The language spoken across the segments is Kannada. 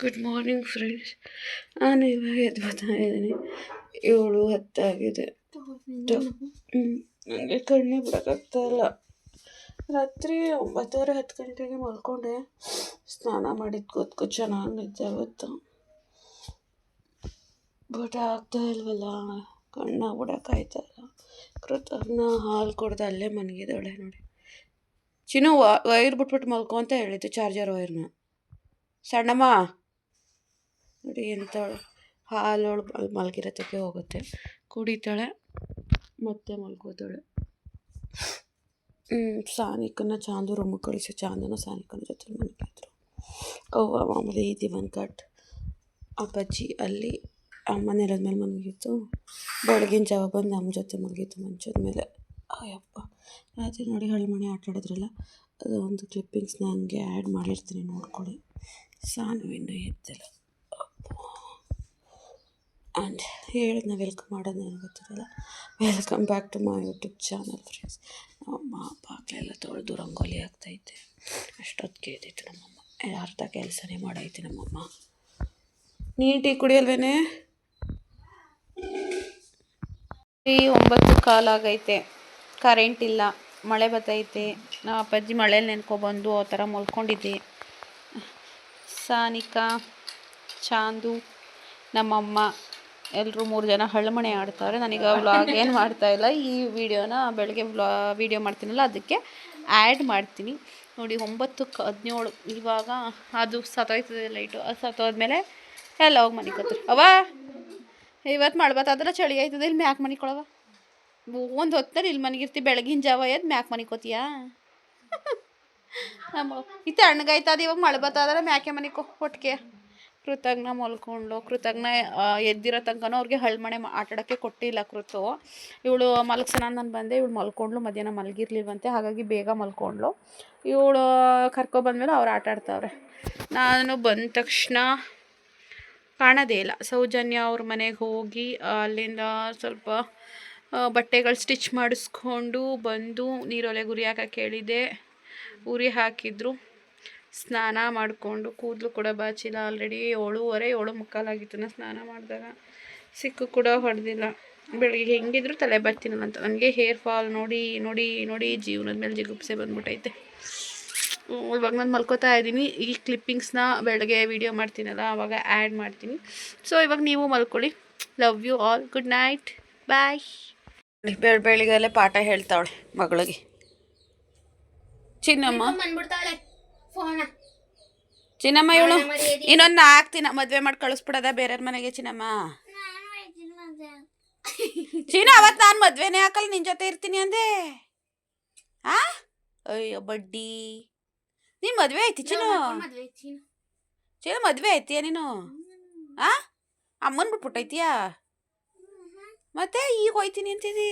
Good morning friends. ನಾನು ಇವಾಗ ಎದ್ದು ಬರ್ತಾ ಇದ್ದೀನಿ. 7:10 ಆಗಿದೆ. ನನಗೆ ಕಣ್ಣೇ ಬಿಡೋಕ್ಕಾಗ್ತಾಯಿಲ್ಲ. ರಾತ್ರಿ 9:30 10 ಗಂಟೆಗೆ ಮಲ್ಕೊಂಡೆ. ಸ್ನಾನ ಮಾಡಿದ್ದು ಕೂತ್ಕೊ ಚೆನ್ನಾಗಿ ನಿದ್ದೆ ಆಗುತ್ತೆ. ಬಟ್ ಆಗ್ತಾ ಇಲ್ವಲ್ಲ, ಕಣ್ಣಾಗ ಬಿಡೋಕ್ಕಾಯ್ತಾಯಿಲ್ಲ. ಕೃತಜ್ಞ ಹಾಲು ಕುಡ್ದು ಅಲ್ಲೇ ಮನಗಿದ್ದಾಳೆ ನೋಡಿ. ಚಿನ್ನು ವೈರ್ ಬಿಟ್ಬಿಟ್ಟು ಮಲ್ಕೊ ಅಂತ ಹೇಳಿದ್ದು, ಚಾರ್ಜರ್ ವೈರ್ನ. ಸಣ್ಣಮ್ಮ ನೋಡಿ ಎಂಥವಳು, ಹಾಲೊಳು ಮಲಗಿರೋದಕ್ಕೆ ಹೋಗುತ್ತೆ, ಕುಡಿತಾಳೆ, ಮತ್ತೆ ಮಲ್ಕೋತಾಳೆ. ಸಾನಿಕನ್ನ ಚಾಂದು ರೂಮಿಗೆ ಕಳಿಸಿ, ಚಾಂದನ ಸಾನಿಕನ ಜೊತೆ ಮಲಗಿದ್ರು. ಅವ್ವ ಮಾಮೂಲಿ ದಿವನ್ ಕಟ್ ಅಪ್ಪಾಜಿ ಅಲ್ಲಿ ಅಮ್ಮ ನೆಲದ ಮೇಲೆ ಮಲಗಿತ್ತು. ಬೆಳಗಿನ ಜಾವ ಬಂದು ನಮ್ಮ ಜೊತೆ ಮಲಗಿತ್ತು ಮಂಚದ ಮೇಲೆ. ಅಯ್ಯಪ್ಪ, ರಾತ್ರಿ ನೋಡಿ ಹಳ್ಮಣಿ ಆಟ ಆಡಿದ್ರಲ್ಲ, ಅದು ಒಂದು ಕ್ಲಿಪ್ಪಿಂಗ್ಸ್ನ ಹಂಗೆ ಆ್ಯಡ್ ಮಾಡಿರ್ತೀನಿ, ನೋಡ್ಕೊಳ್ಳಿ. ಸಾನು ಇನ್ನೂ ಎದ್ದಿಲ್ಲ. ಆ್ಯಂಡ್ ಹೇಳಿದ್ನ ವೆಲ್ಕಮ್ ಮಾಡೋದು ನನಗೆ ಗೊತ್ತಿರಲ್ಲ. Welcome back to my YouTube channel friends. ನಮ್ಮಮ್ಮ ಬಾಗಿಲೆಲ್ಲ ತೊಳೆದು ರಂಗೋಲಿ ಆಗ್ತೈತೆ. ಅಷ್ಟೊತ್ತಿಗೆ ಎದ್ದಿತ್ತು ನಮ್ಮಮ್ಮ. ಅರ್ಧ ಕೆಲಸನೇ ಮಾಡೈತಿ ನಮ್ಮಮ್ಮ. ನೀ ಟೀ ಕುಡಿಯಲ್ವೇನೆ? ಟೀ 9:15 ಆಗೈತೆ. ಕರೆಂಟ್ ಇಲ್ಲ, ಮಳೆ ಬರ್ತೈತೆ. ನಮ್ಮ ಅಪ್ಪಾಜಿ ಮಳೇಲಿ ನೆನ್ಕೊಬಂದು ಆ ಥರ ಮಲ್ಕೊಂಡಿದ್ದೆ. ಸಾನಿಕಾ, ಚಾಂದು, ನಮ್ಮಮ್ಮ ಎಲ್ಲರೂ 3 ಜನ ಹಳ್ಮಣೆ ಆಡ್ತಾರೆ. ನಾನೀಗ ವ್ಲಾಗ್ ಏನು ಮಾಡ್ತಾಯಿಲ್ಲ, ಈ ವಿಡಿಯೋನ ಬೆಳಗ್ಗೆ ವಿಡಿಯೋ ಮಾಡ್ತೀನಲ್ಲ ಅದಕ್ಕೆ ಆ್ಯಡ್ ಮಾಡ್ತೀನಿ ನೋಡಿ. 9:17 ಇವಾಗ ಅದು ಸತ್ತೋಯ್ತದೆ ಲೈಟು. ಅದು ಸತ್ತೋದ್ಮೇಲೆ ಎಲ್ಲ ಹೋಗಿ ಮನಿಕೋತಾರೆ. ಅವ್ವ ಇವತ್ತು ಮಾಡ್ಬತ್ತಾದ್ರೆ ಚಳಿ ಆಯ್ತದೆ, ಇಲ್ಲಿ ಮ್ಯಾಕ್ ಮನಿಕೊಳವ. ಒಂದು ಹೊತ್ತಲ್ಲಿ ಇಲ್ಲಿ ಮನಿಗಿರ್ತಿ, ಬೆಳಗಿನ ಜಾವ ಎದ್ದು ಮ್ಯಾಕ್ ಮನಿಕೋತೀಯಾ? ನಮ್ಮ ಈ ತಣ್ಣಗಾಯ್ತದ, ಇವಾಗ ಮಳೆ ಬತ್ತಾದ್ರೆ ಮ್ಯಾಕೆ ಮನಿಕೋ ಒಟ್ಟಿಗೆ. ಕೃತಜ್ಞ ಮಲ್ಕೊಂಡ್ಲು. ಕೃತಜ್ಞ ಎದ್ದಿರೋ ತನಕನೂ ಅವ್ರಿಗೆ ಹಳ್ಮಣೆ ಆಟಾಡೋಕ್ಕೆ ಕೊಟ್ಟಿಲ್ಲ ಕೃತು. ಇವಳು ಮಲ್ಗ್ಸೋಣ ನಾನು ಬಂದೆ, ಇವಳು ಮಲ್ಕೊಂಡ್ಲು. ಮಧ್ಯಾಹ್ನ ಮಲಗಿರ್ಲಿಲ್ವಂತೆ, ಹಾಗಾಗಿ ಬೇಗ ಮಲ್ಕೊಂಡ್ಲು. ಇವಳು ಕರ್ಕೊಬಂದ್ಮೇಲೆ ಅವ್ರು ಆಟಾಡ್ತವ್ರೆ. ನಾನು ಬಂದ ತಕ್ಷಣ ಕಾಣೋದೇ ಇಲ್ಲ. ಸೌಜನ್ಯ ಅವ್ರ ಮನೆಗೆ ಹೋಗಿ ಅಲ್ಲಿಂದ ಸ್ವಲ್ಪ ಬಟ್ಟೆಗಳು ಸ್ಟಿಚ್ ಮಾಡಿಸ್ಕೊಂಡು ಬಂದು ನೀರೊಲೆ ಗುರಿ ಹಾಕಕ್ಕೆ ಹೇಳಿದೆ. ಉರಿ ಹಾಕಿದ್ರು. ಸ್ನಾನ ಮಾಡಿಕೊಂಡು ಕೂದಲು ಕೂಡ ಬಾಚಿಲ್ಲ. ಆಲ್ರೆಡಿ 7:15 7:45 ಆಗಿತ್ತು ನಾನು ಸ್ನಾನ ಮಾಡಿದಾಗ. ಸಿಕ್ಕು ಕೂಡ ಹೊಡೆದಿಲ್ಲ. ಬೆಳಿಗ್ಗೆ ಹೆಂಗಿದ್ರು ತಲೆ ಬರ್ತೀನಲ್ಲ ಅಂತ. ನನಗೆ ಹೇರ್ ಫಾಲ್ ನೋಡಿ ನೋಡಿ ನೋಡಿ ಜೀವನದ ಮೇಲೆ ಜಿಗುಪ್ಸೆ ಬಂದ್ಬಿಟ್ಟೈತೆ. ಇವಾಗ ನಾನು ಮಲ್ಕೋತಾ ಇದ್ದೀನಿ. ಈ ಕ್ಲಿಪ್ಪಿಂಗ್ಸ್ನ ಬೆಳಗ್ಗೆ ವಿಡಿಯೋ ಮಾಡ್ತೀನಲ್ಲ ಆವಾಗ ಆ್ಯಡ್ ಮಾಡ್ತೀನಿ. ಸೊ ಇವಾಗ ನೀವು ಮಲ್ಕೊಳ್ಳಿ. Love you all. Good night, bye. ಬೆಳಿಗ್ಗೆಲ್ಲೇ ಪಾಠ ಹೇಳ್ತಾವಳೆ ಮಗಳಿಗೆ. ಚಿನ್ನಮ್ಮ ಚಿನ್ನಮ್ಮ ಇವಳು ಇನ್ನೊಂದು 4 ದಿನ ಮದುವೆ ಮಾಡಿ ಕಳಿಸ್ಬಿಡೋದ ಬೇರೆಯವ್ರ ಮನೆಗೆ. ಚಿನ್ನಮ್ಮ ಚೀನ ಅವತ್ತು ನಾನು ಮದುವೆನೇ ಹಾಕಲ್ಲ, ನಿನ್ನ ಜೊತೆ ಇರ್ತೀನಿ ಅಂದೆ. ಅಯ್ಯೋ ಬಡ್ಡಿ, ನೀನು ಮದುವೆ ಐತಿ ಚಿನ್ನು? ಚಿನ್ನ ಮದುವೆ ಐತಿಯಾ ನೀನು? ಅಮ್ಮನ ಬಿಟ್ಬಿಟ್ಟೈತಿಯಾ? ಮತ್ತೆ ಈಗ ಹೋಯ್ತೀನಿ ಅಂತಿದ್ದಿ.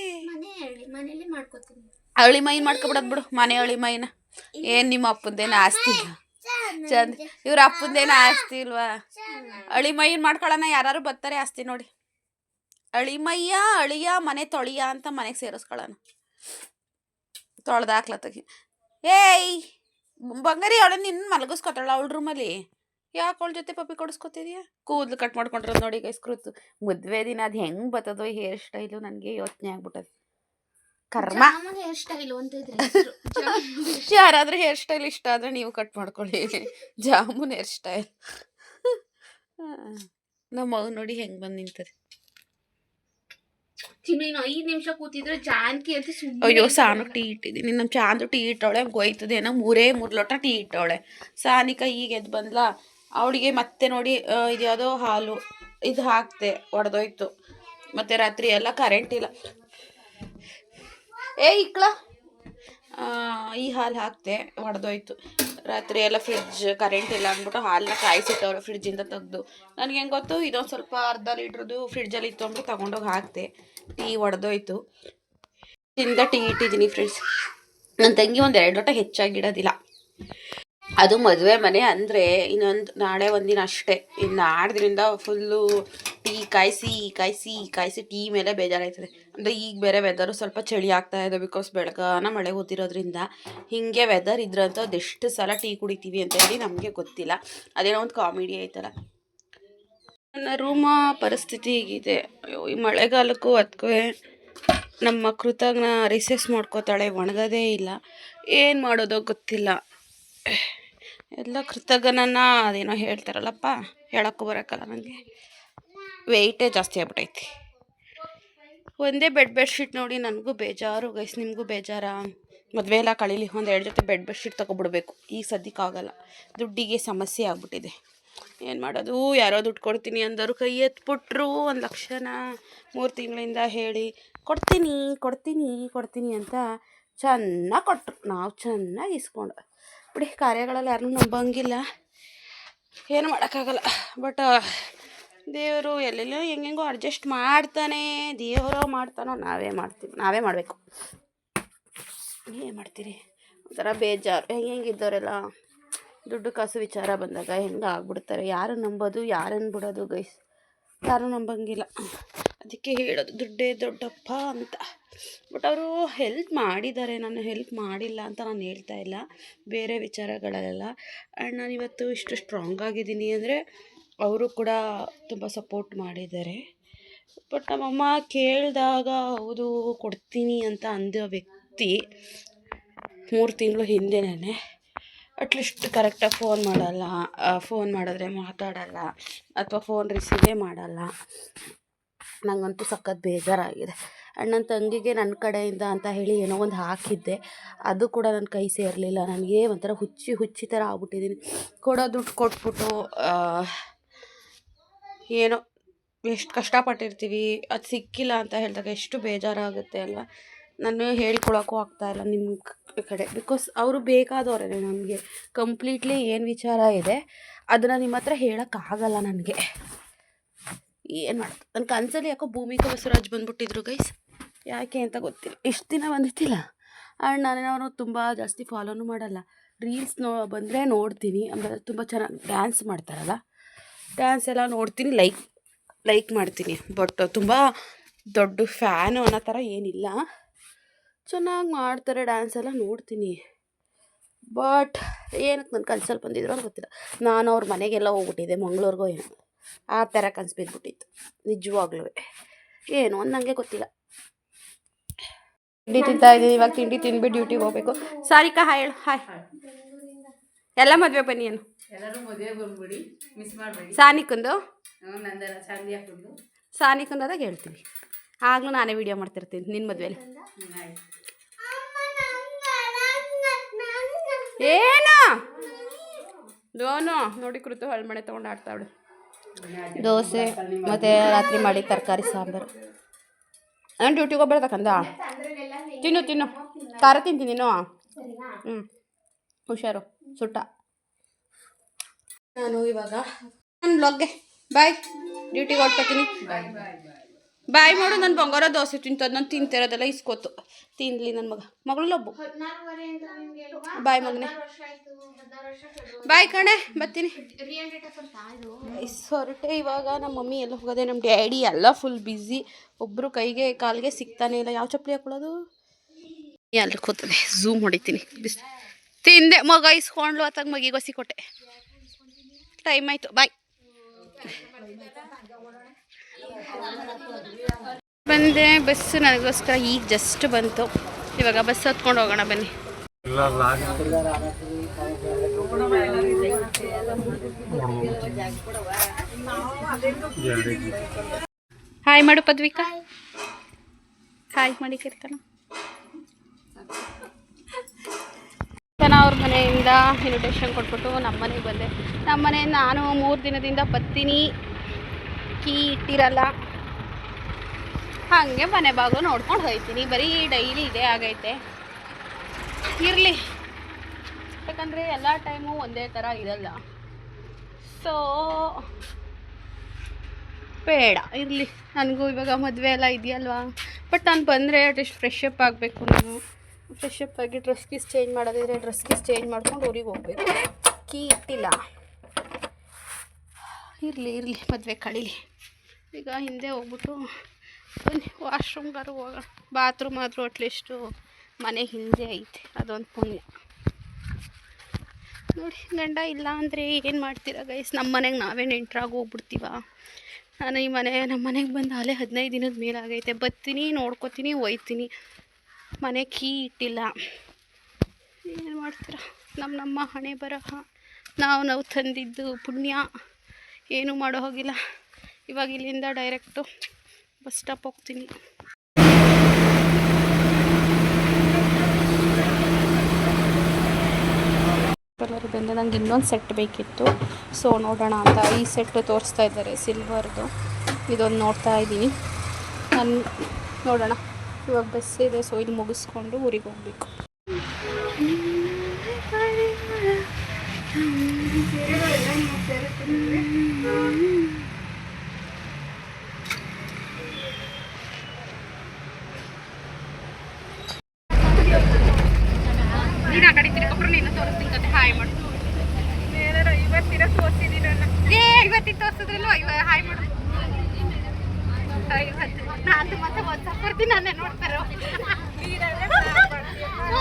ಅಳಿ ಮೈನ್ ಮಾಡ್ಕೊಬಿಡೋದು ಬಿಡು, ಮನೆ ಅಳಿ ಮೈನ. ಏನು ನಿಮ್ಮ ಅಪ್ಪಂದೇನು ಆಸ್ತಿ ಇಲ್ಲ ಚಂದ? ಇವ್ರ ಅಪ್ಪಂದೇನು ಆಸ್ತಿ ಇಲ್ವಾ? ಅಳಿ ಮೈನ್ ಮಾಡ್ಕೊಳ್ಳೋಣ, ಯಾರು ಬರ್ತಾರೆ ಆಸ್ತಿ ನೋಡಿ. ಅಳಿಮಯ್ಯ ಅಳಿಯ ಮನೆ ತೊಳಿಯ ಅಂತ ಮನೆಗೆ ಸೇರಿಸ್ಕೊಳ್ಳೋಣ. ತೊಳ್ದಾಕ್ಲತ್ತಗಿ. ಏಯ್ ಬಂಗಾರಿ, ಅವಳು ನಿನ್ನ ಮಲಗಿಸ್ಕೊತಾಳ ಅವಳ ರೂಮಲ್ಲಿ. ಯಾಕೆ ಅವಳ ಜೊತೆ ಪಪ್ಪಿ ಕೊಡಿಸ್ಕೊತಿದ್ಯಾ? ಕೂದಲು ಕಟ್ ಮಾಡ್ಕೊಂಡಿರೋದು ನೋಡಿ ಗೈಸ್ಕೃತು. ಮದುವೆ ದಿನ ಅದು ಹೆಂಗೆ ಬರ್ತದೋ ಹೇರ್ ಸ್ಟೈಲು, ನನಗೆ ಯೋಚನೆ ಆಗ್ಬಿಟ್ಟದು. ಕರ್ಮ. ಯಾರಾದ್ರೂ ಹೇರ್ ಸ್ಟೈಲ್ ಇಷ್ಟ ಆದರೆ ನೀವು ಕಟ್ ಮಾಡ್ಕೊಳ್ಳಿ. Jamun hair style. ನಮ್ಮ ಮಗು ನೋಡಿ ಹೆಂಗೆ ಬಂದು ನಿಂತದೆ. 5 ನಿಮಿಷ ಕೂತಿದ್ರೆ ಜಾನ್ಕಿ ಅಂತ. ಅಯ್ಯೋ ಸಾನು ಟೀ ಇಟ್ಟಿದ್ದೀನಿ. ನಮ್ಮ ಚಾಂದು ಟೀ ಇಟ್ಟವಳೆ, ಗೊಯ್ತದೇನೋ 3 ಲೋಟ ಟೀ ಇಟ್ಟವಳೆ. ಸಾನಿಕಾ ಈಗ ಎದ್ದು ಬಂದ್ಲ. ಅವಳಿಗೆ ಮತ್ತೆ ನೋಡಿ ಇದ್ಯಾವುದೋ ಹಾಲು ಇದು ಹಾಕ್ತೆ, ಒಡೆದೋಯ್ತು. ಮತ್ತು ರಾತ್ರಿ ಎಲ್ಲ ಕರೆಂಟ್ ಇಲ್ಲ. ಇಕ್ಳ ಈ ಹಾಲು ಹಾಕ್ತೆ, ಒಡೆದೋಯ್ತು. ರಾತ್ರಿ ಎಲ್ಲ ಫ್ರಿಡ್ಜ್ ಕರೆಂಟ್ ಇಲ್ಲ ಅಂದ್ಬಿಟ್ಟು ಹಾಲನ್ನ ಕಾಯಿಸಿಟ್ಟವ್ರೆ ಫ್ರಿಡ್ಜಿಂದ ತೆಗೆದು. ನನಗೆ ಹೆಂಗೆ ಗೊತ್ತು, ಇದೊಂದು ಸ್ವಲ್ಪ ಅರ್ಧ ಲೀಟ್ರದ್ದು ಫ್ರಿಡ್ಜಲ್ಲಿ ಇತ್ತು ಅಂದ್ಬಿಟ್ಟು ತೊಗೊಂಡೋಗಿ ಹಾಕ್ತೆ. ಟೀ ಒಡೆದೋಯ್ತು. ಇಂದ ಟೀ ಇಟ್ಟಿದ್ದೀನಿ ಫ್ರೆಂಡ್ಸ್. ನನ್ನ ತಂಗಿ 1-2 ಲೋಟ ಹೆಚ್ಚಾಗಿಡೋದಿಲ್ಲ. ಅದು ಮದುವೆ ಮನೆ ಅಂದರೆ ಇನ್ನೊಂದು ನಾಳೆ ಒಂದಿನ ಅಷ್ಟೇ. ಇನ್ನು ನಾಡ್ದಿನಿಂದ ಫುಲ್ಲು ಟೀ ಕಾಯಿಸಿ ಕಾಯಿಸಿ ಕಾಯಿಸಿ ಟೀ ಮೇಲೆ ಬೇಜಾರಾಯ್ತದೆ. ಅಂದರೆ ಈಗ ಬೇರೆ ವೆದರು ಸ್ವಲ್ಪ ಚಳಿ ಆಗ್ತಾ ಇದೆ, ಬಿಕಾಸ್ ಬೆಳಗಾನ ಮಳೆ ಓದಿರೋದ್ರಿಂದ. ಹೀಗೆ ವೆದರ್ ಇದ್ರಂತೂ ಅದೆಷ್ಟು ಸಲ ಟೀ ಕುಡಿತೀವಿ ಅಂತ ಹೇಳಿ ನಮಗೆ ಗೊತ್ತಿಲ್ಲ. ಅದೇನೋ ಒಂದು ಕಾಮಿಡಿ ಆಯ್ತಲ್ಲ. ನನ್ನ ರೂಮ ಪರಿಸ್ಥಿತಿ ಹೀಗಿದೆ. ಅಯ್ಯೋ, ಈ ಮಳೆಗಾಲಕ್ಕೂ ಅದಕ್ಕೂ ನಮ್ಮ ಕೃತಜ್ಞ ರಿಸೆಸ್ ಮಾಡ್ಕೋತಾಳೆ, ಒಣಗೋದೇ ಇಲ್ಲ. ಏನು ಮಾಡೋದೋ ಗೊತ್ತಿಲ್ಲ. ಎಲ್ಲ ಕೃತಜ್ಞನ ಅದೇನೋ ಹೇಳ್ತಾರಲ್ಲಪ್ಪ, ಹೇಳೋಕ್ಕೂ ಬರೋಕ್ಕಲ್ಲ ನನಗೆ. ವೆಯ್ಟೇ ಜಾಸ್ತಿ ಆಗ್ಬಿಟ್ಟೈತಿ. ಒಂದೇ ಬೆಡ್ಶೀಟ್ ನೋಡಿ ನನಗೂ ಬೇಜಾರು ಗೈಸ್. ನಿಮಗೂ ಬೇಜಾರಾ? ಮದುವೆ ಎಲ್ಲ ಕಳೀಲಿ, ಒಂದು 2 ಜೊತೆ ಬೆಡ್ಶೀಟ್ ತೊಗೊಬಿಡ್ಬೇಕು. ಈಗ ಸದ್ಯಕ್ಕಾಗಲ್ಲ, ದುಡ್ಡಿಗೆ ಸಮಸ್ಯೆ ಆಗ್ಬಿಟ್ಟಿದೆ. ಏನು ಮಾಡೋದು? ಯಾರೋ ದುಡ್ಡು ಕೊಡ್ತೀನಿ ಅಂದರು, ಕೈ ಎತ್ಬಿಟ್ರು 1 ಲಕ್ಷನ 3 ತಿಂಗಳಿಂದ ಹೇಳಿ ಕೊಡ್ತೀನಿ ಅಂತ ಚೆನ್ನಾಗಿ ಕೊಟ್ಟರು. ನಾವು ಚೆನ್ನಾಗಿ ಇಸ್ಕೊಂಡು ಬಿಡಿ. ಕಾರ್ಯಗಳಲ್ಲಿ ಯಾರನ್ನೂ ನಂಬಂಗಿಲ್ಲ, ಏನು ಮಾಡೋಕ್ಕಾಗಲ್ಲ. ಬಟ್ ದೇವರು ಎಲ್ಲೆಲ್ಲೋ ಹೆಂಗೆಂಗೋ ಅಡ್ಜಸ್ಟ್ ಮಾಡ್ತಾನೆ. ದೇವರೋ ಮಾಡ್ತಾನೋ, ನಾವೇ ಮಾಡಬೇಕು. ಏನು ಮಾಡ್ತೀರಿ? ಒಂಥರ ಬೇಜಾರು. ಹೆಂಗಿದ್ದವರೆಲ್ಲ ದುಡ್ಡು ಕಾಸು ವಿಚಾರ ಬಂದಾಗ ಹೆಂಗೆ ಆಗ್ಬಿಡ್ತಾರೆ. ಯಾರು ನಂಬೋದು, ಯಾರನ್ನು ಬಿಡೋದು ಗೈಸ್? ಯಾರೂ ನಂಬಂಗಿಲ್ಲ. ಅದಕ್ಕೆ ಹೇಳೋದು ದುಡ್ಡೇ ದೊಡ್ಡಪ್ಪ ಅಂತ. ಬಟ್ ಅವರು ಹೆಲ್ಪ್ ಮಾಡಿದ್ದಾರೆ, ನಾನು ಹೆಲ್ಪ್ ಮಾಡಿಲ್ಲ ಅಂತ ನಾನು ಹೇಳ್ತಾ ಇಲ್ಲ, ಬೇರೆ ವಿಚಾರಗಳಲ್ಲೆಲ್ಲ. ಆ್ಯಂಡ್ ನಾನು ಇವತ್ತು ಇಷ್ಟು ಸ್ಟ್ರಾಂಗ್ ಆಗಿದ್ದೀನಿ ಅಂದರೆ ಅವರು ಕೂಡ ತುಂಬ ಸಪೋರ್ಟ್ ಮಾಡಿದ್ದಾರೆ. ಬಟ್ ನಮ್ಮಮ್ಮ ಕೇಳಿದಾಗ ಹೌದು ಕೊಡ್ತೀನಿ ಅಂತ ಅಂದ ವ್ಯಕ್ತಿ 3 ತಿಂಗಳು ಹಿಂದೆನೇ. ಅಟ್ಲೀಸ್ಟ್ ಕರೆಕ್ಟಾಗಿ ಫೋನ್ ಮಾಡಲ್ಲ, ಫೋನ್ ಮಾಡಿದ್ರೆ ಮಾತಾಡಲ್ಲ, ಅಥವಾ ಫೋನ್ ರಿಸೀವೇ ಮಾಡಲ್ಲ. ನನಗಂತೂ ಸಖತ್ ಬೇಜಾರಾಗಿದೆ. ಆ್ಯಂಡ್ ನನ್ನ ತಂಗಿಗೆ ನನ್ನ ಕಡೆಯಿಂದ ಅಂತ ಹೇಳಿ ಏನೋ ಒಂದು ಹಾಕಿದ್ದೆ, ಅದು ಕೂಡ ನನ್ನ ಕೈ ಸೇರಲಿಲ್ಲ. ನನಗೆ ಒಂಥರ ಹುಚ್ಚಿ ಥರ ಆಗ್ಬಿಟ್ಟಿದ್ದೀನಿ. ಕೊಡೋ ದುಡ್ಡು ಕೊಟ್ಬಿಟ್ಟು ಏನೋ ಎಷ್ಟು ಕಷ್ಟಪಟ್ಟಿರ್ತೀವಿ, ಅದು ಸಿಕ್ಕಿಲ್ಲ ಅಂತ ಹೇಳಿದಾಗ ಎಷ್ಟು ಬೇಜಾರಾಗುತ್ತೆ ಅಲ್ವಾ? ನಾನು ಹೇಳ್ಕೊಳಕ್ಕೂ ಆಗ್ತಾಯಿಲ್ಲ ನಿಮ್ಮ ಕಡೆ, ಬಿಕಾಸ್ ಅವರು ಬೇಕಾದವರೇ ನನಗೆ. ಕಂಪ್ಲೀಟ್ಲಿ ಏನು ವಿಚಾರ ಇದೆ ಅದನ್ನು ನಿಮ್ಮ ಹತ್ರ ಹೇಳೋಕ್ಕಾಗಲ್ಲ ನನಗೆ. ಏನು ಮಾಡೋದು? ನನ್ನ ಕನಸಲ್ಲಿ ಯಾಕೋ ಭೂಮಿಕಾ ಬಸವರಾಜ್ ಬಂದುಬಿಟ್ಟಿದ್ರು ಗೈಸ್, ಯಾಕೆ ಅಂತ ಗೊತ್ತಿಲ್ಲ. ಇಷ್ಟು ದಿನ ಬಂದಿತ್ತಿಲ್ಲ. ಆ್ಯಂಡ್ ನಾನೇನವರು ತುಂಬ ಜಾಸ್ತಿ ಫಾಲೋನು ಮಾಡಲ್ಲ. ರೀಲ್ಸ್ ಬಂದರೆ ನೋಡ್ತೀನಿ, ಅಂದರೆ ತುಂಬ ಚೆನ್ನಾಗಿ ಡ್ಯಾನ್ಸ್ ಮಾಡ್ತಾರಲ್ಲ, ಡ್ಯಾನ್ಸ್ ಎಲ್ಲ ನೋಡ್ತೀನಿ, ಲೈಕ್ ಮಾಡ್ತೀನಿ. ಬಟ್ ತುಂಬ ದೊಡ್ಡ ಫ್ಯಾನು ಅನ್ನೋ ಥರ ಏನಿಲ್ಲ. ಚೆನ್ನಾಗಿ ಮಾಡ್ತಾರೆ ಡ್ಯಾನ್ಸ್ ಎಲ್ಲ ನೋಡ್ತೀನಿ. ಬಟ್ ಏನಕ್ಕೆ ನನ್ನ ಕನ್ಸಲ್ಲಿ ಬಂದಿದ್ರು ಅಂತ ಗೊತ್ತಿಲ್ಲ. ನಾನು ಅವ್ರ ಮನೆಗೆಲ್ಲ ಹೋಗ್ಬಿಟ್ಟಿದ್ದೆ, ಮಂಗಳೂರಿಗೋ ಏನೋ, ಆ ಥರ ಕನಸು ಬಿದ್ದುಬಿಟ್ಟಿತ್ತು ನಿಜವಾಗ್ಲೂ. ಏನು ಅಂತ ನನಗೆ ಗೊತ್ತಿಲ್ಲ. ತಿಂಡಿ ತಿಂತಾ ಇದ್ದೀನಿ. ಇವಾಗ ತಿಂಡಿ ತಿಂದ್ಬಿಟ್ಟು ಡ್ಯೂಟಿಗೆ ಹೋಗಬೇಕು. ಸಾರಿಕಾ ಹಾಯ್ ಹೇಳು. ಹಾಯ್. ಎಲ್ಲ ಮದುವೆ ಬನ್ನಿ ಏನು ಎಲ್ಲರೂ ಮದುವೆ ಬಂದ್ಬಿಡಿ, ಮಿಸ್ ಮಾಡಬೇಡಿ. ಸಾನಿಕಂದು ನಂದೆಲ್ಲ ಚಾಂದಿ ಹಾಕೊಂಡು ಸಾನಿಕಂದಾಗ ಹೇಳ್ತೀನಿ. ಆಗಲೂ ನಾನೇ ವೀಡಿಯೋ ಮಾಡ್ತಿರ್ತೀನಿ ನಿನ್ನ ಮದುವೆಲಿ. ಏನು ದೋನು ನೋಡಿ ಕೃತು ಹಳ್ಮಣೆ ತೊಗೊಂಡು ಆಡ್ತಾವಳು. ದೋಸೆ ಮತ್ತು ರಾತ್ರಿ ಮಾಡಿ ತರಕಾರಿ ಸಾಂಬಾರು. ನಾನು ಡ್ಯೂಟಿಗೆ ಹೋಗ್ಬೇಕಂದ ತಿನ್ನು ಖಾರ ತಿಂತೀನಿ ನೀನು. ಹುಷಾರು ಸುಟ್ಟ. ನಾನು ಇವಾಗ ನನ್ನ ಬ್ಲಾಗ್ಗೆ ಬಾಯ್, ಡ್ಯೂಟಿಗೆ ಹೊರಡ್ತೀನಿ. ಬಾಯ್ ಮಾಡು. ನನ್ನ ಬಂಗಾರ ದೋಸೆ ತಿಂತದ್ದು, ನಾನು ತಿಂತಿರೋದೆಲ್ಲ ಇಸ್ಕೊತು ತಿನ್ನಲಿ ನನ್ನ ಮಗಳು ಲಬ್ಬು. ಬಾಯ್ ಮಗನೇ, ಬಾಯ್ ಕಣೆ, ಬರ್ತೀನಿ. ಹೊರಟೆ ಇವಾಗ. ನಮ್ಮ ಮಮ್ಮಿ ಎಲ್ಲ ಹೋಗೋದೆ, ನಮ್ಮ ಡ್ಯಾಡಿ ಎಲ್ಲ ಫುಲ್ ಬ್ಯುಸಿ. ಒಬ್ಬರು ಕೈಗೆ ಕಾಲಿಗೆ ಸಿಗ್ತಾನೆ ಇಲ್ಲ. ಯಾವ ಚಪ್ಪಲಿ ಹಾಕೊಳ್ಳೋದು? ಅಲ್ಲಿ ಕೂತದೆ, ಝೂಮ್ ಹೊಡಿತೀನಿ. ತಿಂದೆ, ಮಗ ಇಸ್ಕೊಂಡ್ಲು ಅತ್ತಾಗ ಮಗಿಗೊಸಿ ಕೊಟ್ಟೆ. ಟೈಮ್ ಆಯಿತು, ಬಾಯ್. ಬಂದೆ, ಬಸ್ಸು ನನಗೋಸ್ಕರ ಈಗ ಜಸ್ಟ್ ಬಂತು. ಇವಾಗ ಬಸ್ ಹತ್ಕೊಂಡು ಹೋಗೋಣ ಬನ್ನಿ. ಹಾಯ್ ಮಾಡು ಪದ್ವಿಕಾ, ಹಾಯ್ ಮಾಡಿ ಕರಿತಾನ. ಅವ್ರ ಮನೆಯಿಂದ ಇನ್ವಿಟೇಷನ್ ಕೊಟ್ಬಿಟ್ಟು ನಮ್ಮ ಮನೆಗೆ ಬಂದೆ. ನಮ್ಮ ಮನೆಯಿಂದ ನಾನು 3 ದಿನದಿಂದ ಬರ್ತೀನಿ, ಕೀ ಇಟ್ಟಿರಲ್ಲ, ಹಾಗೆ ಮನೆ ಬಾಗಿಲು ನೋಡ್ಕೊಂಡು ಹೋಗ್ತೀನಿ. ಬರೀ ಡೈಲಿ ಇದೇ ಆಗೈತೆ. ಇರಲಿ, ಯಾಕಂದರೆ ಎಲ್ಲ ಟೈಮು ಒಂದೇ ಥರ ಇರಲ್ಲ. ಸೊ ಬೇಡ, ಇರಲಿ. ನನಗೂ ಇವಾಗ ಮದುವೆ ಎಲ್ಲ ಇದೆಯಲ್ವಾ. ಬಟ್ ನಾನು ಬಂದರೆ ಅಟ್ಲೀಸ್ಟ್ ಫ್ರೆಶ್ ಅಪ್ ಆಗಬೇಕು. ನಾನು ಫ್ರೆಶ್ ಅಪ್ ಆಗಿ ಡ್ರೆಸ್ ಚೇಂಜ್ ಮಾಡೋದಿದ್ರೆ ಡ್ರೆಸ್ ಚೇಂಜ್ ಮಾಡ್ಕೊಂಡು ಊರಿಗೆ ಹೋಗ್ಬೇಕು. ಕೀ ಇಟ್ಟಿಲ್ಲ. ಇರಲಿ ಮದುವೆ ಕಳೀಲಿ. ಈಗ ಹಿಂದೆ ಹೋಗ್ಬಿಟ್ಟು ಬನ್ನಿ ವಾಶ್ರೂಮ್ಗಾರು ಹೋಗೋಣ. ಬಾತ್ರೂಮ್ ಆದರೂ ಅಟ್ಲೀಸ್ಟು ಮನೆ ಹಿಂದೆ ಐತೆ, ಅದೊಂದು ಪುಣ್ಯ. ನೋಡಿ ಗಂಡ ಇಲ್ಲ ಅಂದರೆ ಏನು ಮಾಡ್ತೀರಾ ಗೈಸ್? ನಮ್ಮ ಮನೆಗೆ ನಾವೇ ನೆಂಟ್ರಾಗಿ ಹೋಗ್ಬಿಡ್ತೀವ. ನಾನು ಈ ನಮ್ಮ ಮನೆಗೆ ಬಂದು ಅಲ್ಲೇ 15 ದಿನದ ಮೇಲಾಗೈತೆ. ಬರ್ತೀನಿ, ನೋಡ್ಕೊತೀನಿ, ಒಯ್ತೀನಿ. ಮನೆ ಕೀ ಇಟ್ಟಿಲ್ಲ. ಏನು ಮಾಡ್ತೀರಾ? ನಮ್ಮ ಹಣೆ ಬರಹ. ನಾವು ತಂದಿದ್ದು ಪುಣ್ಯ. ಏನೂ ಮಾಡೋ ಹೋಗಿಲ್ಲ. ಇವಾಗ ಇಲ್ಲಿಂದ ಡೈರೆಕ್ಟು ಬಸ್ ಸ್ಟಾಪ್ ಹೋಗ್ತೀನಿ. ಕಲರ್ ಬಂದು ನಂಗೆ ಇನ್ನೊಂದು ಸೆಟ್ ಬೇಕಿತ್ತು. ಸೊ ನೋಡೋಣ ಅಂತ ಈ ಸೆಟ್ಟು ತೋರಿಸ್ತಾ ಇದ್ದಾರೆ ಸಿಲ್ವರ್ದು. ಇದೊಂದು ನೋಡ್ತಾ ಇದ್ದೀನಿ ನಾನು. ನೋಡೋಣ, ಇವಾಗ ಬಸ್ ಇದೆ. ಸೊ ಇಲ್ಲಿ ಮುಗಿಸ್ಕೊಂಡು ಊರಿಗೆ ಹೋಗಬೇಕು. ನೀನು ಆ ಕಡೆ ತಿರ್ಕೊಬ್ರು ನಿನ್ನ ತೋರಿಸ್ತೀನಿ ಕತೆ. ಹಾಯ್ ಮಾಡು. 50 ತೋರಿಸಿದ್ದೀನಿ ನಾನು. 50 ತೋರಿಸಿದ್ರಲ್ಲೂ ಹಾಯ್ ಮಾಡು. 50 ನಾನು ಮತ್ತೆ ವಾಟ್ಸಪ್ ಕೊಡ್ತೀನಿ. ನಾನೇ ನೋಡ್ತಾರೋ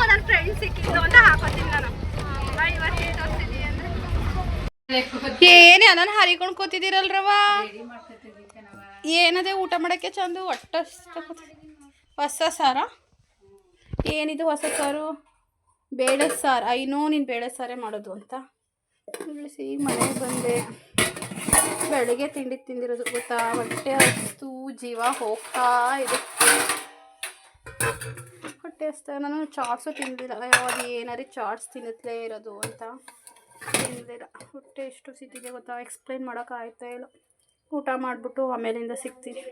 ನನ್ನ ಫ್ರೆಂಡ್ ಸಿಕ್ಕಿದ್ದು ಅಂತ ಹಾಕೋತೀನಿ ನಾನು. 50 ತೋರಿಸಿದ್ದೀನಿ ಅಂದರೆ ಏನೇ ನಾನು ಹರಿಕೊಂಡು ಕೂತಿದ್ದೀರಲ್ರವ. ಏನದೇ ಊಟ ಮಾಡೋಕ್ಕೆ ಚಂದು ಒಟ್ಟು ಹೊಸ ಸಾರ. ಏನಿದು ಹೊಸ ಸಾರು? ಬೇಳೆ ಸಾರು. ಐನೋ ನೀನು ಬೇಳೆ ಸಾರೇ ಮಾಡೋದು ಅಂತ ತಿಳಿಸಿ ಈಗ ಮನೆಗೆ ಬಂದೆ. ಬೆಳಗ್ಗೆ ತಿಂಡಿ ತಿಂದಿರೋದು ಗೊತ್ತಾ? ಹೊಟ್ಟೆ ಹಸ್ತು, ಜೀವ ಹೋಗ್ತಾ ಇದೆ. ಹೊಟ್ಟೆ ಹಸ್ತ. ನಾನು ಚಾಟ್ಸು ತಿಂದಿಲ್ಲ. ಯಾವಾಗ ಏನಾರು ಚಾಟ್ಸ್ ತಿನ್ನತ್ಲೇ ಇರೋದು ಅಂತ ತಿಂದಿಲ್ಲ. ಹೊಟ್ಟೆ ಎಷ್ಟು ಸಿಕ್ಕಿದೆ ಗೊತ್ತಾ? ಎಕ್ಸ್ಪ್ಲೈನ್ ಮಾಡೋಕ್ಕಾಗ್ತಾ ಇಲ್ಲ. ಊಟ ಮಾಡಿಬಿಟ್ಟು ಆಮೇಲಿಂದ ಸಿಗ್ತೀನಿ.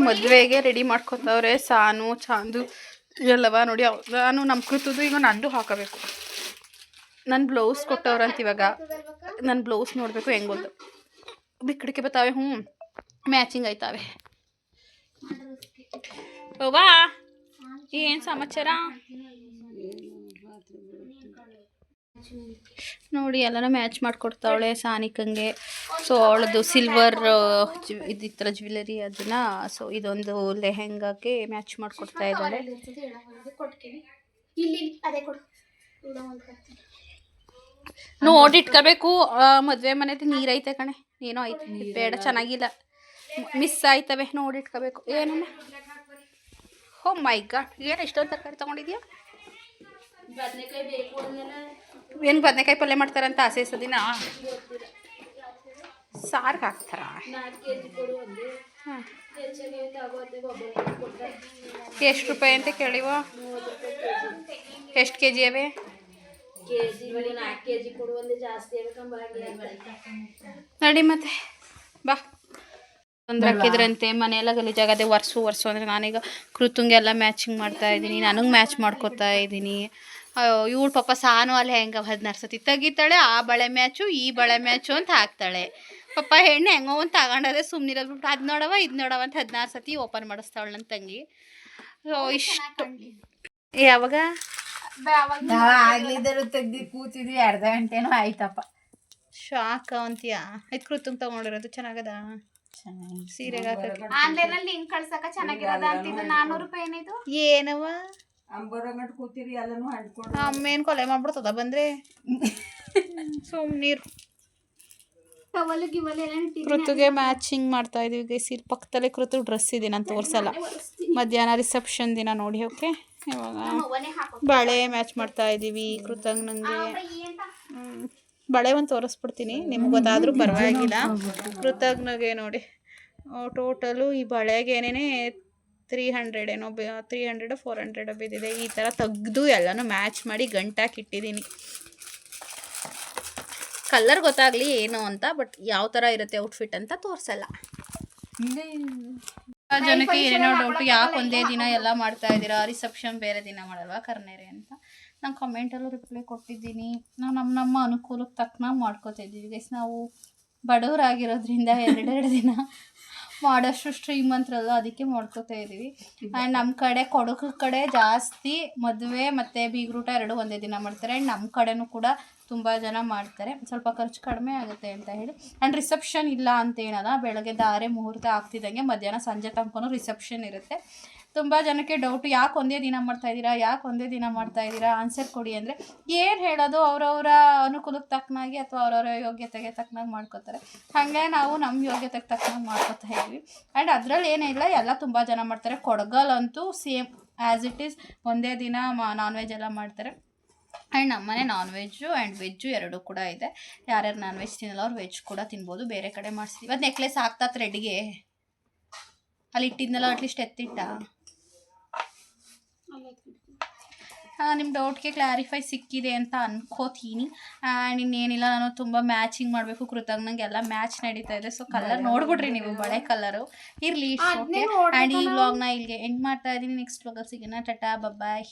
ಮದುವೆಗೆ ರೆಡಿ ಮಾಡ್ಕೊತವ್ರೆ ಸಾನು ಚಾಂದು ಎಲ್ಲವ. ನೋಡಿ ನಾನು ನಮ್ಮ ಕೃತದ್ದು ಈಗ ನಂದು ಹಾಕೋಬೇಕು. ನನ್ನ ಬ್ಲೌಸ್ ಕೊಟ್ಟವ್ರಂತ ಇವಾಗ ನನ್ನ ಬ್ಲೌಸ್ ನೋಡಬೇಕು ಹೆಂಗೆ ಗೊತ್ತು. ಬಿಕ್ಕಡಿಕೆ ಬರ್ತಾವೆ. ಮ್ಯಾಚಿಂಗ್ ಆಯ್ತಾವೆ. ವಾ ಏನು ಸಮಾಚಾರ? ನೋಡಿ ಎಲ್ಲನೂ ಮ್ಯಾಚ್ ಮಾಡಿಕೊಡ್ತಾವಳೆ ಸಾನಿಕಂಗೆ. ಸೊ ಅವಳದು ಸಿಲ್ವರ್ ಇದಿತ್ತರ ಜ್ಯುವೆಲರಿ ಅದನ್ನು. ಸೊ ಇದೊಂದು ಲೆಹೆಂಗಾಗೆ ಮ್ಯಾಚ್ ಮಾಡಿಕೊಡ್ತಾ ಇದ್ದಾಳೆ. ನೋಡಿಟ್ಕೋಬೇಕು. ಮದುವೆ ಮನೆದು ನೀರೈತೆ ಕಣೆ. ಏನೋ ಐತೆ ಬೇಡ, ಚೆನ್ನಾಗಿಲ್ಲ, ಮಿಸ್ ಆಯ್ತವೆ. ನೋಡಿಟ್ಕೋಬೇಕು. ಏನಮ್ಮ ಹೋ ಮೈ ಗಾಡ್, ಏನು ಇಷ್ಟೊಂದು ತರಕಾರಿ ತೊಗೊಂಡಿದ್ಯಾ? ಏನು ಬದನೆಕಾಯಿ ಪಲ್ಯ ಮಾಡ್ತಾರಂತ ಆಸೆ ದಿನ ಸಾರ್ಗೆ ಹಾಕ್ತಾರ. ಎಷ್ಟು ರೂಪಾಯಿ ಅಂತ ಕೇಳಿವ? ಎಷ್ಟು ಕೆ ಜಿ ಅವೆ? ನಡಿ ಮತ್ತೆ ಬಾ. ತೊಂದರೆ ಹಾಕಿದ್ರಂತೆ ಮನೆಯೆಲ್ಲ ಗಲೀಜಾಗದೆ. ಒರ್ಸು ಅಂದರೆ ನಾನೀಗ ಕೃತಂಗೆಲ್ಲ ಮ್ಯಾಚಿಂಗ್ ಮಾಡ್ತಾ ಇದ್ದೀನಿ. ನನಗೆ ಮ್ಯಾಚ್ ಮಾಡ್ಕೊತಾ ಇದ್ದೀನಿ. ಇವಳು ಪಾಪ ಸಾನು ಅಲ್ಲಿ ಹೆಂಗೆ 16 ಸತಿ ತೆಗಿತಾಳೆ. ಆ ಬಳೆ ಮ್ಯಾಚು ಈ ಬಳೆ ಮ್ಯಾಚು ಅಂತ ಹಾಕ್ತಾಳೆ. ಪಾಪ ಹೆಣ್ಣು ಹೆಂಗೋ ಒಂದು ತಗೊಂಡದೆ ಸುಮ್ಮನಿರೋದ್ಬಿಟ್ಟು ಅದು ನೋಡವ ಇದು ನೋಡವ ಅಂತ 16 ಸತಿ ಓಪನ್ ಮಾಡಿಸ್ತಾವಳು ನನ್ನ ತಂಗಿ. ಸೊ ಇಷ್ಟು ಯಾವಾಗ ಆಗ್ಲಿದ್ದರು ತೆಗ್ದು ಕೂತಿದ್ವಿ. ಅರ್ಧ ಗಂಟೆನೂ ಆಯ್ತಪ್ಪ. ಶಾಕ್ ಅಂತೀಯ? ಇದು ಕೃತಂಗೆ ತಗೊಂಡಿರೋದು ಚೆನ್ನಾಗದ. ಸೀರೆಗೆ ಆನ್ಲೈನಲ್ಲಿ ಲಿಂಕ್ ಕಳ್ಸಕ ಚೆನ್ನಾಗಿರೋದ ಅಂತಿದ್ದು. 400 ರೂಪಾಯಿ ಏನಿದು? ಏನವ ಕೂತಿರಿ ಎಲ್ಲನೂ ಹಂಚ್ಕೊಂಡು ಅಮ್ಮೇನು ಕೊಲೆ ಮಾಡ್ಬಿಡ್ತದ ಬಂದ್ರೆ ಸುಮ್ಮನೀರು. ಟವಲ್ ಗಿವಲ್ ಎಲ್ಲ ಕೃತುಗೆ ಮ್ಯಾಚಿಂಗ್ ಮಾಡ್ತಾ ಇದೀವಿ ಗೈಸ್. ಇಲ್ಲಿ ಪಕ್ಕದಲ್ಲೇ ಕೃತು ಡ್ರೆಸ್ ಇದೆ, ನಾನು ತೋರಿಸಲ್ಲ. ಮಧ್ಯಾಹ್ನ ರಿಸೆಪ್ಷನ್ ದಿನ ನೋಡಿ. ಓಕೆ, ಇವಾಗ ಬಳೆ ಮ್ಯಾಚ್ ಮಾಡ್ತಾ ಇದ್ದೀವಿ ಕೃತಂಗ್. ನನಗೆ ಬಳೆ ಒಂದು ತೋರಿಸ್ಬಿಡ್ತೀನಿ, ನಿಮ್ಗೆ ಗೊತ್ತಾದರೂ ಪರವಾಗಿಲ್ಲ. ಕೃತಜ್ಞಗೆ ನೋಡಿ ಟೋಟಲು ಈ ಬಳೆಗೆ ಏನೇನೇ 300 ಏನೋ 300 400 ಬಿದ್ದಿದೆ. ಈ ಥರ ತೆಗೆದು ಎಲ್ಲನೂ ಮ್ಯಾಚ್ ಮಾಡಿ ಗಂಟಾಕಿ ಇಟ್ಟಿದ್ದೀನಿ. ಕಲರ್ ಗೊತ್ತಾಗಲಿ ಏನು ಅಂತ, ಬಟ್ ಯಾವ ಥರ ಇರುತ್ತೆ ಔಟ್ಫಿಟ್ ಅಂತ ತೋರಿಸಲ್ಲ. ಜನಕ್ಕೆ ಏನೇನೋ ಡೌಟು, ಯಾಕೆ ಒಂದೇ ದಿನ ಎಲ್ಲ ಮಾಡ್ತಾ ಇದ್ದೀರಾ, ರಿಸೆಪ್ಷನ್ ಬೇರೆ ದಿನ ಮಾಡಲ್ವಾ ಕರ್ನೇರಿ ಅಂತ. ನಾನು ಕಮೆಂಟಲ್ಲೂ ರಿಪ್ಲೈ ಕೊಟ್ಟಿದ್ದೀನಿ. ನಾವು ನಮ್ಮ ಅನುಕೂಲಕ್ಕೆ ತಕ್ಕನಾಗಿ ಮಾಡ್ಕೋತಾ ಇದ್ದೀವಿ ಗೈಸ್. ನಾವು ಬಡವರಾಗಿರೋದ್ರಿಂದ 2 ದಿನ ಮಾಡೋಷ್ಟು ಶ್ರೀಮಂತರಲ್ಲ, ಅದಕ್ಕೆ ಮಾಡ್ಕೋತಾ ಇದ್ದೀವಿ. ಆ್ಯಂಡ್ ನಮ್ಮ ಕಡೆ ಕೊಡಗು ಕಡೆ ಜಾಸ್ತಿ ಮದುವೆ ಮತ್ತು ಬೀಗ್ರೂಟ 2 ಒಂದೇ ದಿನ ಮಾಡ್ತಾರೆ. ಆ್ಯಂಡ್ ನಮ್ಮ ಕಡೆನೂ ಕೂಡ ತುಂಬ ಜನ ಮಾಡ್ತಾರೆ. ಸ್ವಲ್ಪ ಖರ್ಚು ಕಡಿಮೆ ಆಗುತ್ತೆ ಅಂತ ಹೇಳಿ. ಆ್ಯಂಡ್ ರಿಸೆಪ್ಷನ್ ಇಲ್ಲ ಅಂತ ಏನಲ್ಲ, ಬೆಳಗ್ಗೆ ಧಾರೆ ಮುಹೂರ್ತ ಆಗ್ತಿದ್ದಂಗೆ ಮಧ್ಯಾಹ್ನ ಸಂಜೆ ತನಕನೂ ರಿಸೆಪ್ಷನ್ ಇರುತ್ತೆ. ತುಂಬ ಜನಕ್ಕೆ ಡೌಟು, ಯಾಕೆ ಒಂದೇ ದಿನ ಮಾಡ್ತಾಯಿದ್ದೀರಾ ಆನ್ಸರ್ ಕೊಡಿ ಅಂದರೆ, ಏನು ಹೇಳೋದು, ಅವರವರ ಅನುಕೂಲಕ್ಕೆ ತಕ್ಕನಾಗಿ ಅಥವಾ ಅವರವರ ಯೋಗ್ಯತೆಗೆ ತಕ್ಕನಾಗಿ ಮಾಡ್ಕೋತಾರೆ. ಹಾಗೆ ನಾವು ನಮ್ಮ ಯೋಗ್ಯತೆಗೆ ತಕ್ಕನಾಗಿ ಮಾಡ್ಕೋತಾ ಇದ್ವಿ. ಆ್ಯಂಡ್ ಅದರಲ್ಲಿ ಏನಿಲ್ಲ, ಎಲ್ಲ ತುಂಬ ಜನ ಮಾಡ್ತಾರೆ. ಕೊಡಗಲ್ಲಂತೂ ಸೇಮ್ ಆ್ಯಸ್ ಇಟ್ ಈಸ್ ಒಂದೇ ದಿನ ನಾನ್ ವೆಜ್ ಎಲ್ಲ ಮಾಡ್ತಾರೆ. ಆ್ಯಂಡ್ ನಮ್ಮನೆ ನಾನ್ ವೆಜ್ಜು ಆ್ಯಂಡ್ ವೆಜ್ಜು ಎರಡೂ ಕೂಡ ಇದೆ. ಯಾರ್ಯಾರು ನಾನ್ ವೆಜ್ ತಿನ್ನಲ್ಲ ಅವ್ರು ವೆಜ್ ಕೂಡ ತಿನ್ಬೋದು. ಬೇರೆ ಕಡೆ ಮಾಡಿಸ್ತೀವಿ. ಇವತ್ತು ನೆಕ್ಲೆಸ್ ಆಗ್ತಾ ರೆಡಿಗೆ ಅಲ್ಲಿ ಇಟ್ಟಿದ್ನಲ್ಲ, ಅಟ್ಲೀಸ್ಟ್ ಎತ್ತಿಟ್ಟ. ನಿಮ್ಮ ಡೌಟ್ಗೆ ಕ್ಲಾರಿಫೈ ಸಿಕ್ಕಿದೆ ಅಂತ ಅನ್ಕೋತೀನಿ. ಆ್ಯಂಡ್ ಇನ್ನೇನಿಲ್ಲ, ನಾನು ತುಂಬ ಮ್ಯಾಚಿಂಗ್ ಮಾಡಬೇಕು. ಕೃತಜ್ಞಂಗೆ ಎಲ್ಲ ಮ್ಯಾಚ್ ನಡೀತಾ ಇದೆ. ಸೊ ಕಲರ್ ನೋಡ್ಬಿಡ್ರಿ ನೀವು, ಬಳೆ ಕಲರು ಇರಲಿ. ಓಕೆ, ಆ್ಯಂಡ್ ಈ ವ್ಲಾಗ್ನ ಇಲ್ಲಿಗೆ ಎಂಡ್ ಮಾಡ್ತಾ ಇದ್ದೀನಿ. ನೆಕ್ಸ್ಟ್ ವ್ಲಾಗಲ್ಲಿ ಸಿಗೋಣ. ಟಾಟಾ, ಬಾಯ್.